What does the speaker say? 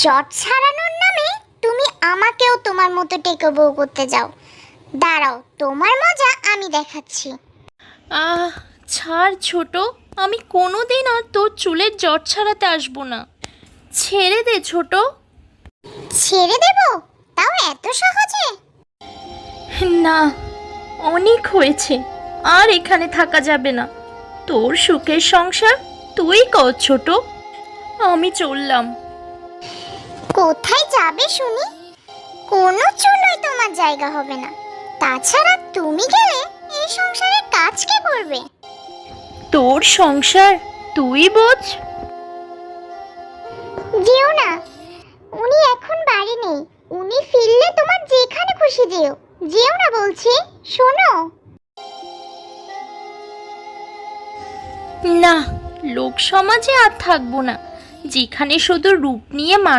জট ছাড়ানোর নামে তুমি আমাকেও তোমার মতো টেকো বউ করতে যাও। দাঁড়াও, তোমার মজা আমি দেখাচ্ছি। আহ ছাড় ছোট, আমি কোনোদিন আর তোর চুলের জট ছাড়াতে আসবো না। ছেড়ে দে ছোট। ছেড়ে দেব? তাও এত সহজে? না, অনেক হয়েছে, আর এখানে থাকা যাবে না। তোর সুখের সংসার তুই কর ছোট, আমি চললাম। কোথায় যাবে শুনি? কোনো চুলোই তোমার জায়গা হবে না। তাছাড়া তুমি গেলে এই সংসারের কাজ কে করবে? তোর সংসার তুই বোঝ। যেও না, উনি এখন বাড়ি নেই। উনি ফিরলে তোমার যেখানে খুশি যেও। যেও না বলছি, শোনো। না, লোক সমাজে আর থাকবো না, যেখানে শুধু রূপ নিয়ে